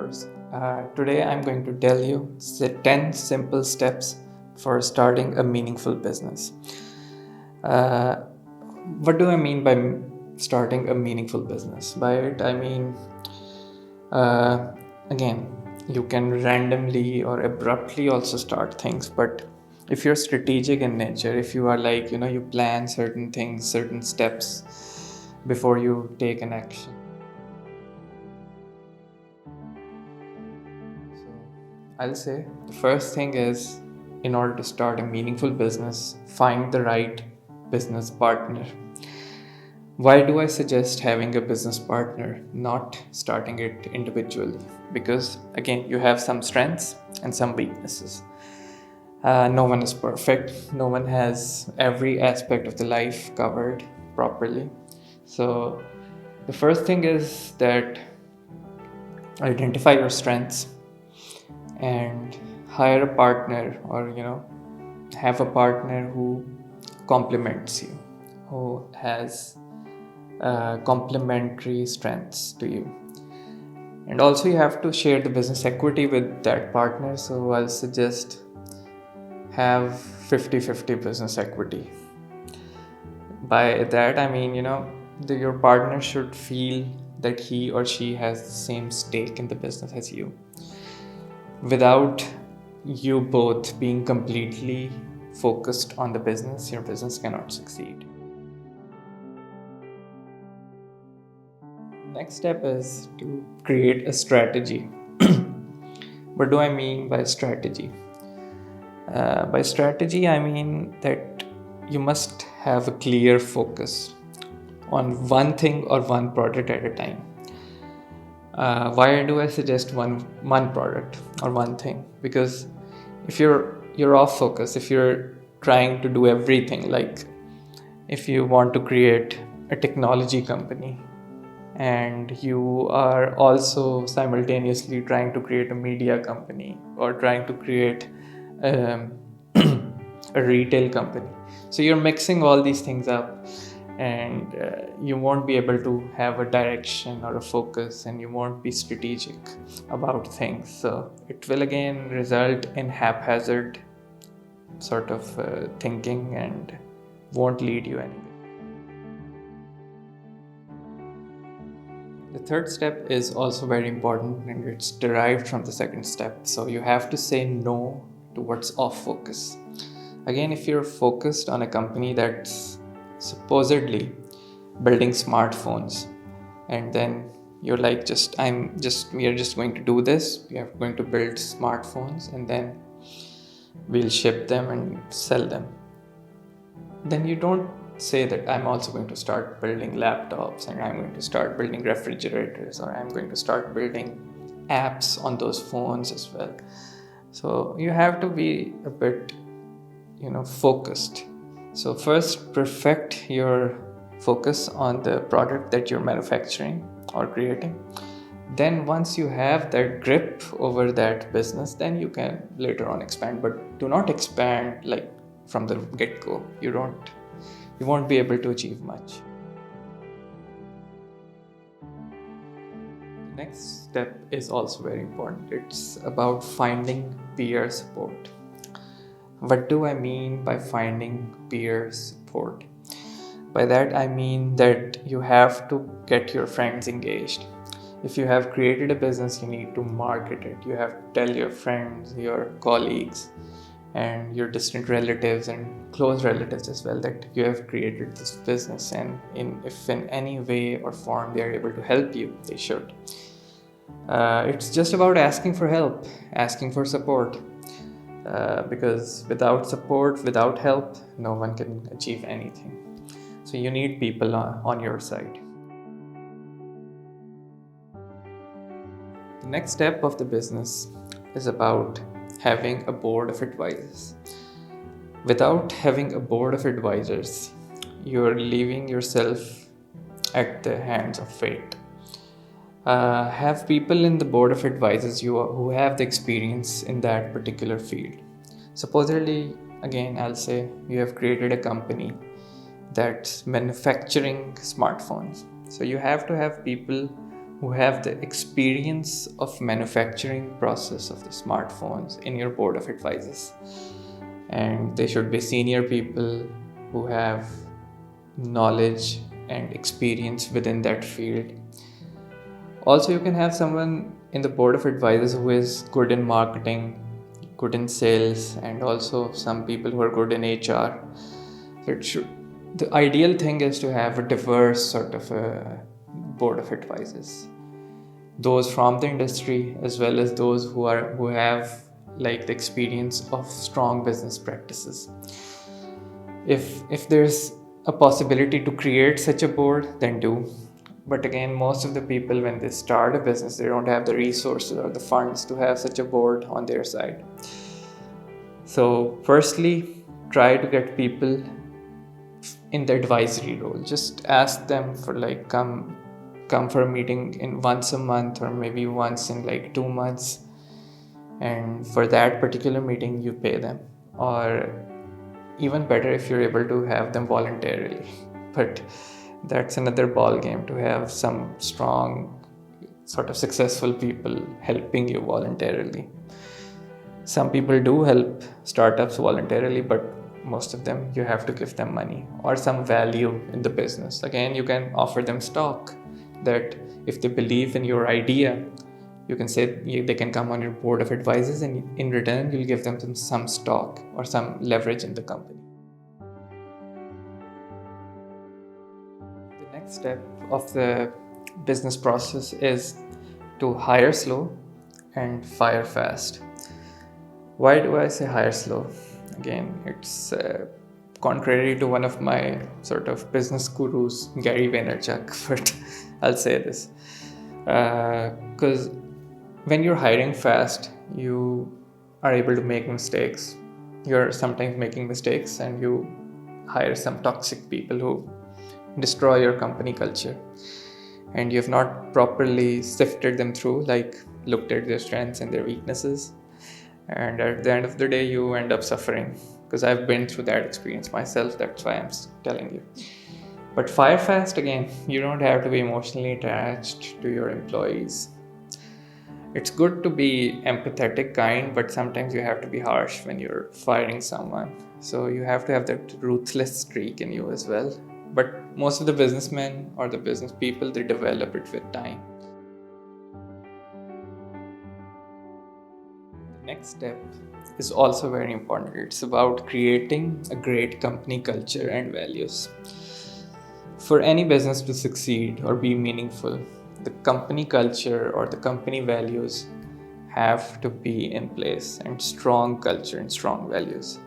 viewers. Today I'm going to tell you the 10 simple steps for starting a meaningful business. Uh, what do I mean by starting a meaningful business? By it, I mean, uh, again, you can randomly or abruptly also start things, but if you're strategic in nature, if you are like, you plan certain things, certain steps before you take an action. So I'll say the first thing is, in order to start a meaningful business, find the right business partner. Why do I suggest having a business partner, not starting it individually? Because again, you have some strengths and some weaknesses. No one is perfect, no one has every aspect of the life covered properly. So, the first thing is that identify your strengths and hire a partner, or have a partner who complements you, who has complementary strengths to you. And also you have to share the business equity with that partner, so I'll suggest have 50-50 business equity. By that I mean, your partner should feel that he or she has the same stake in the business as you. Without you both being completely focused on the business, your business cannot succeed. Next step is to create a strategy. What do I mean by strategy? By strategy, I mean that you must have a clear focus on one thing or one product at a time. Why do I suggest one product or one thing? Because if you're off focus, if you're trying to do everything, like if you want to create a technology company and you are also simultaneously trying to create a media company or trying to create a retail company, so you're mixing all these things up, and you won't be able to have a direction or a focus, and you won't be strategic about things. So it will again result in haphazard sort of thinking and won't lead you anywhere. The third step is also very important, and it's derived from the second step. So you have to say no to what's off focus. Again, if you're focused on a company that's supposedly building smartphones, and then you're like, we are just going to do this, we are going to build smartphones and then we'll ship them and sell them, then you don't say that I'm also going to start building laptops, and I'm going to start building refrigerators, or I'm going to start building apps on those phones as well. So you have to be a bit focused. So first, perfect your focus on the product that you're manufacturing or creating. Then once you have that grip over that business, then you can later on expand, but do not expand like from the get-go. You won't be able to achieve much. The next step is also very important. It's about finding peer support. What do I mean by finding peer support? By that I mean that you have to get your friends engaged. If you have created a business, you need to market it. You have to tell your friends, your colleagues, and your distant relatives and close relatives as well that you have created this business, and if in any way or form they are able to help you, they should. It's just about asking for help, asking for support. Because without support, without help, no one can achieve anything. So you need people on your side. The next step of the business is about having a board of advisors. Without having a board of advisors, you're leaving yourself at the hands of fate. Have people in the board of advisors who have the experience in that particular field. Supposedly, again, I'll say you have created a company that's manufacturing smartphones. So you have to have people who have the experience of manufacturing process of the smartphones in your board of advisors. And they should be senior people who have knowledge and experience within that field. Also, you can have someone in the board of advisors who is good in marketing, good in sales, and also some people who are good in HR. The ideal thing is to have a diverse sort of a board of advisors, those from the industry as well as those who have like the experience of strong business practices. If there's a possibility to create such a board, then do. But again, most of the people, when they start a business, they don't have the resources or the funds to have such a board on their side. So firstly, try to get people in the advisory role. Just ask them for like come for a meeting in once a month or maybe once in like 2 months, and for that particular meeting you pay them, or even better if you're able to have them voluntarily. But that's another ball game, to have some strong sort of successful people helping you voluntarily. Some people do help startups voluntarily, but most of them you have to give them money or some value in the business. Again, you can offer them stock, that if they believe in your idea, you can say they can come on your board of advisors, and in return you'll give them some stock or some leverage in the company. The next step of the business process is to hire slow and fire fast. Why do I say hire slow? Again, it's contrary to one of my sort of business gurus, Gary Vaynerchuk, but I'll say this. Because when you're hiring fast, you are able to make mistakes. You're sometimes making mistakes and you hire some toxic people who destroy your company culture. And you have not properly sifted them through, like looked at their strengths and their weaknesses. And at the end of the day, you end up suffering, because I've been through that experience myself. That's why I'm telling you. But fire fast, again, you don't have to be emotionally attached to your employees. It's good to be empathetic, kind, but sometimes you have to be harsh when you're firing someone. So you have to have that ruthless streak in you as well. But most of the businessmen or the business people, they develop it with time. The next step is also very important. It's about creating a great company culture and values. For any business to succeed or be meaningful, the company culture or the company values have to be in place, and strong culture and strong values.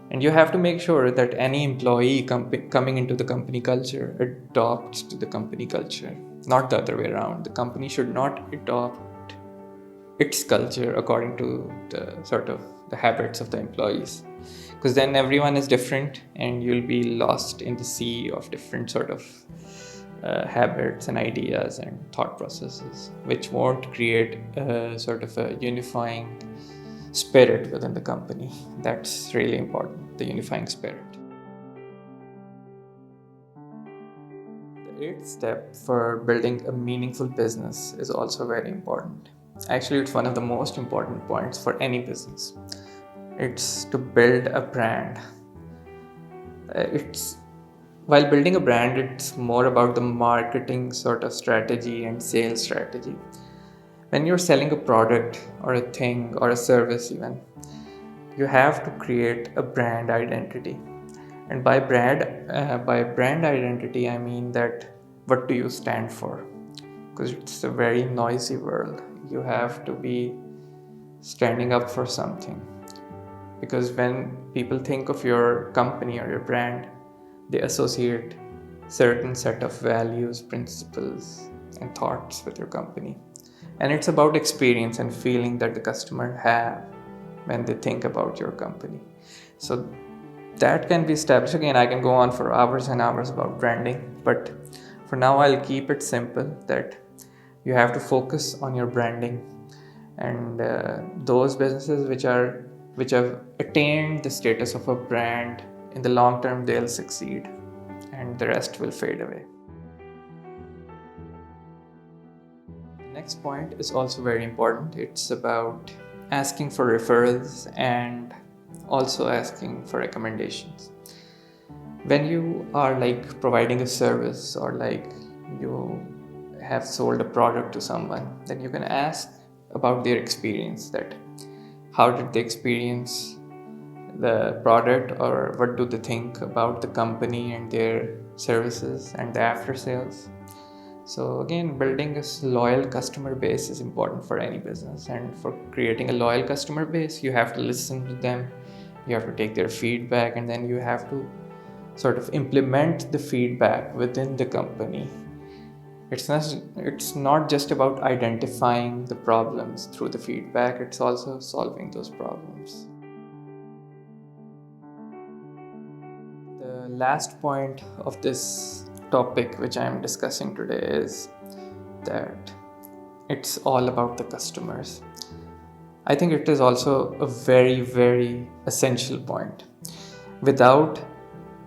And you have to make sure that any employee coming into the company culture adopts to the company culture, not the other way around. The company should not adopt its culture according to the sort of the habits of the employees, because then everyone is different and you'll be lost in the sea of different sort of habits and ideas and thought processes, which won't create a sort of a unifying spirit within the company. That's really important, the unifying spirit. The eighth step for building a meaningful business is also very important. Actually, it's one of the most important points for any business. It's to build a brand. While building a brand, it's more about the marketing sort of strategy and sales strategy. When you're selling a product or a thing or a service even, you have to create a brand identity. And by brand identity, I mean that what do you stand for? Because it's a very noisy world. You have to be standing up for something. Because when people think of your company or your brand, they associate certain set of values, principles, and thoughts with your company. And it's about experience and feeling that the customer have when they think about your company. So that can be established. Again, I can go on for hours and hours about branding, but for now I'll keep it simple, that you have to focus on your branding, and those businesses which have attained the status of a brand, in the long term they'll succeed, and the rest will fade away. next point is also very important. It's about asking for referrals and also asking for recommendations. When you are like providing a service or like you have sold a product to someone, then you can ask about their experience, that how did they experience the product, or what do they think about the company and their services and the after sales. So again, building a loyal customer base is important for any business, and for creating a loyal customer base, you have to listen to them, you have to take their feedback, and then you have to sort of implement the feedback within the company. It's not just about identifying the problems through the feedback, it's also solving those problems. The last point of this topic which I am discussing today is that it's all about the customers. I think it is also a very, very essential point. Without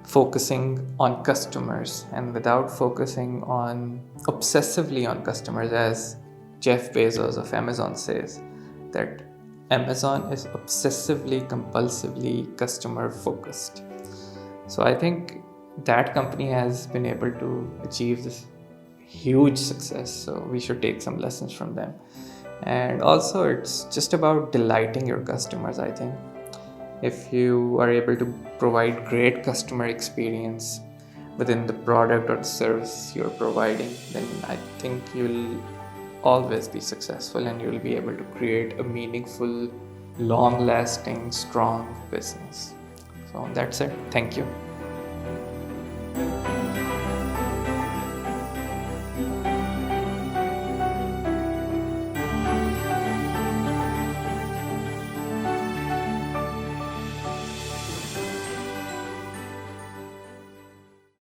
focusing on customers and without focusing on obsessively on customers, as Jeff Bezos of Amazon says, that Amazon is obsessively, compulsively customer focused. So I think that company has been able to achieve this huge success. So we should take some lessons from them. And also, it's just about delighting your customers, I think. If you are able to provide great customer experience within the product or the service you're providing, then I think you'll always be successful and you'll be able to create a meaningful, long-lasting, strong business. So that's it. Thank you.